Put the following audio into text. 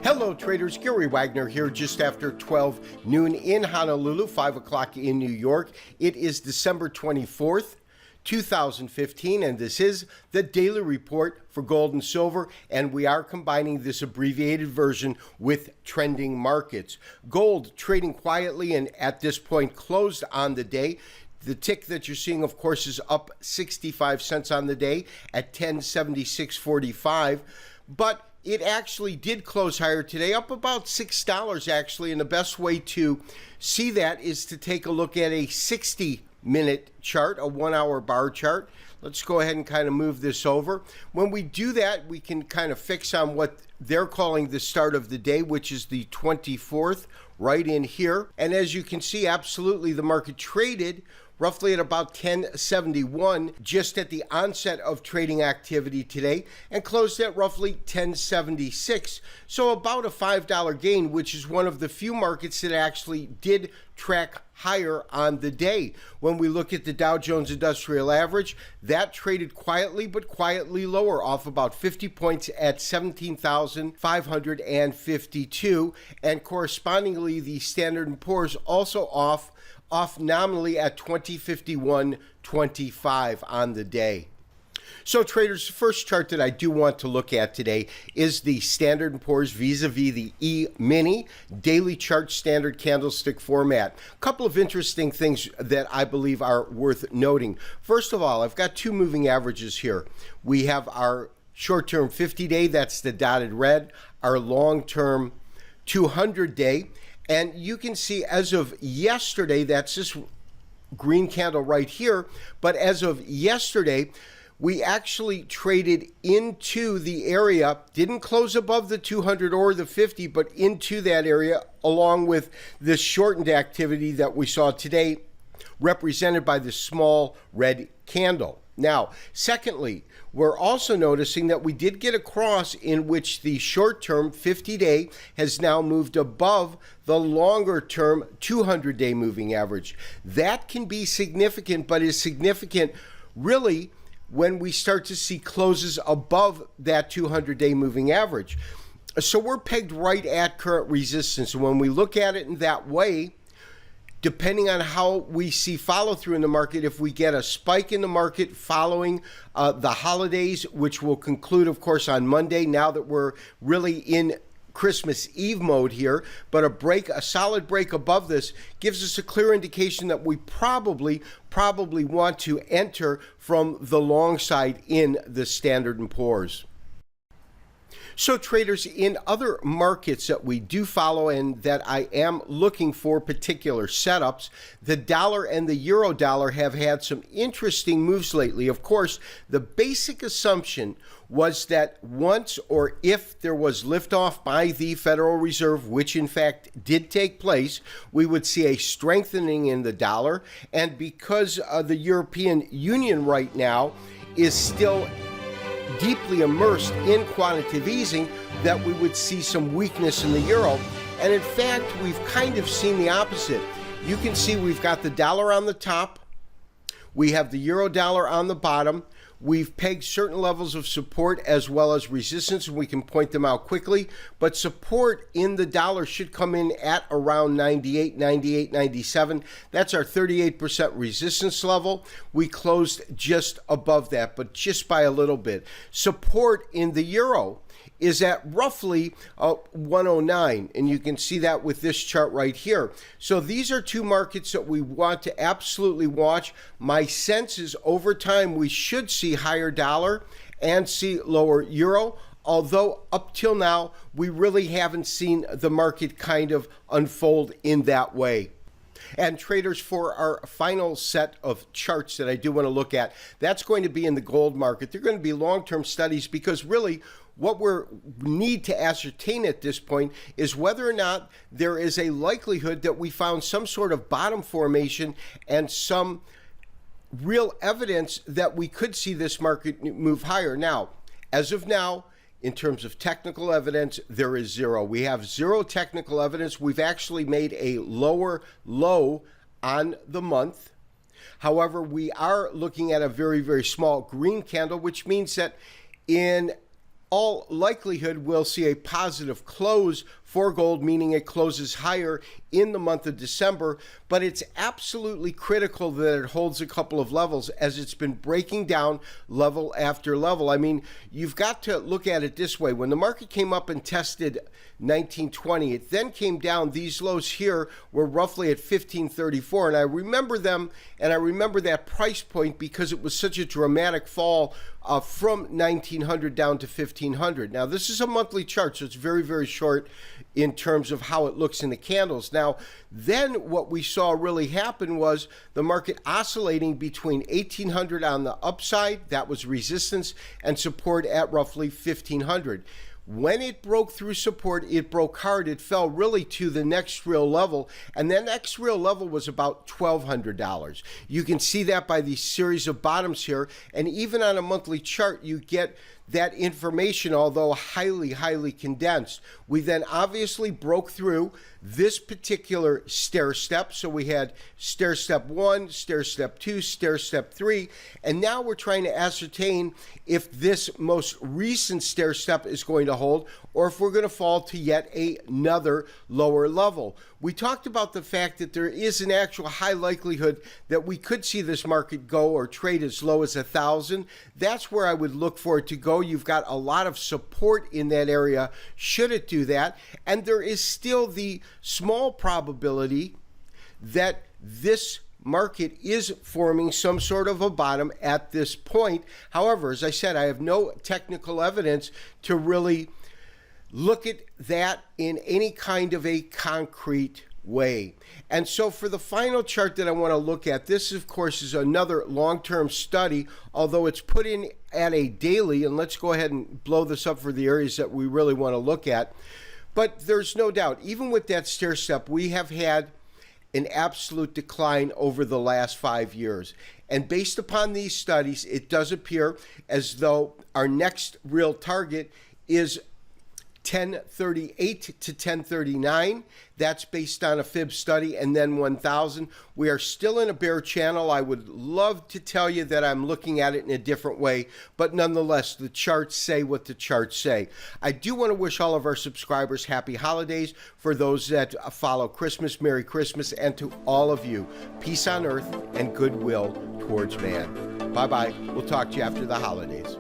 Hello traders, Gary Wagner here just after 12 noon in Honolulu, 5 o'clock in New York. It is December 24th, 2015, and this is the daily report for gold and silver, and we are combining this abbreviated version with trending markets. Gold trading quietly and at this point closed on the day. The tick that you're seeing, of course, is up 65 cents on the day at 1076.45, but it actually did close higher today, up about $6 actually, and the best way to see that is to take a look at a 60-minute chart, a 1-hour bar chart. Let's go ahead and kind of move this over. When we do that, we can kind of fix on what they're calling the start of the day, which is the 24th, right in here. And as you can see, absolutely, the market traded roughly at about 1071 just at the onset of trading activity today and closed at roughly 1076. So about a $5 gain, which is one of the few markets that actually did track higher on the day. When we look at the Dow Jones Industrial Average, that traded quietly but quietly lower, off about 50 points at 17,552, and correspondingly the Standard & Poor's also off nominally at 2051.25 on the day. So traders, the first chart that I do want to look at today is the Standard & Poor's vis-a-vis the E-mini daily chart standard candlestick format. A couple of interesting things that I believe are worth noting. First of all, I've got two moving averages here. We have our short-term 50-day, that's the dotted red, our long-term 200-day. And you can see as of yesterday, that's this green candle right here, but as of yesterday, we actually traded into the area, didn't close above the 200 or the 50, but into that area, along with this shortened activity that we saw today, represented by the small red candle. Now, secondly, we're also noticing that we did get a cross in which the short-term 50-day has now moved above the longer-term 200-day moving average. That can be significant, but is significant really when we start to see closes above that 200-day moving average. So we're pegged right at current resistance. And when we look at it in that way, depending on how we see follow through in the market, if we get a spike in the market following the holidays, which will conclude, of course, on Monday, now that we're really in Christmas Eve mode here, but a solid break above this gives us a clear indication that we probably want to enter from the long side in the Standard & Poor's. So traders, in other markets that we do follow and that I am looking for particular setups, the dollar and the euro dollar have had some interesting moves lately. Of course, the basic assumption was that once or if there was liftoff by the Federal Reserve, which in fact did take place, we would see a strengthening in the dollar. And because the European Union right now is still deeply immersed in quantitative easing, that we would see some weakness in the euro. And in fact, we've kind of seen the opposite. You can see we've got the dollar on the top, we have the euro dollar on the bottom. We've pegged certain levels of support as well as resistance, and we can point them out quickly. But support in the dollar should come in at around 98, 97. That's our 38% resistance level. We closed just above that, but just by a little bit. Support in the euro is at roughly 109, and you can see that with this chart right here. So these are two markets that we want to absolutely watch. My sense is over time we should see higher dollar and see lower euro, although up till now we really haven't seen the market kind of unfold in that way. And traders, for our final set of charts that I do want to look at, that's going to be in the gold market. They're going to be long-term studies, because really what we need to ascertain at this point is whether or not there is a likelihood that we found some sort of bottom formation and some real evidence that we could see this market move higher. Now, as of now, in terms of technical evidence, there is zero. We have zero technical evidence. We've actually made a lower low on the month. However, we are looking at a very, very small green candle, which means that in all likelihood, we'll see a positive close for gold, meaning it closes higher in the month of December, but it's absolutely critical that it holds a couple of levels as it's been breaking down level after level. I mean, you've got to look at it this way. When the market came up and tested 1920, it then came down. These lows here were roughly at 1534, and I remember them, and I remember that price point because it was such a dramatic fall from 1900 down to 1500. Now, this is a monthly chart, so it's very, very short in terms of how it looks in the candles. Now, then what we saw really happen was the market oscillating between 1800 on the upside, that was resistance, and support at roughly 1500. When it broke through support, it broke hard. It fell really to the next real level, and that next real level was about $1,200. You can see that by the series of bottoms here, and even on a monthly chart, you get that information, although highly, highly condensed. We then obviously broke through this particular stair step. So we had stair step 1, stair step 2, stair step 3, and now we're trying to ascertain if this most recent stair step is going to hold or if we're going to fall to yet another lower level. We talked about the fact that there is an actual high likelihood that we could see this market go or trade as low as 1,000. That's where I would look for it to go. You've got a lot of support in that area should it do that. And there is still the small probability that this market is forming some sort of a bottom at this point. However, as I said, I have no technical evidence to really look at that in any kind of a concrete way. And so for the final chart that I want to look at, this of course is another long-term study, although it's put in at a daily, and let's go ahead and blow this up for the areas that we really want to look at. But there's no doubt, even with that stair step, we have had an absolute decline over the last 5 years. And based upon these studies, it does appear as though our next real target is 1038 to 1039. That's based on a fib study, and then 1000. We are still in a bear channel. I would love to tell you that I'm looking at it in a different way, but nonetheless, the charts say what the charts say. I do want to wish all of our subscribers happy holidays. For those that follow Christmas, Merry Christmas, and to all of you, peace on earth and goodwill towards man. Bye-bye. We'll talk to you after the holidays.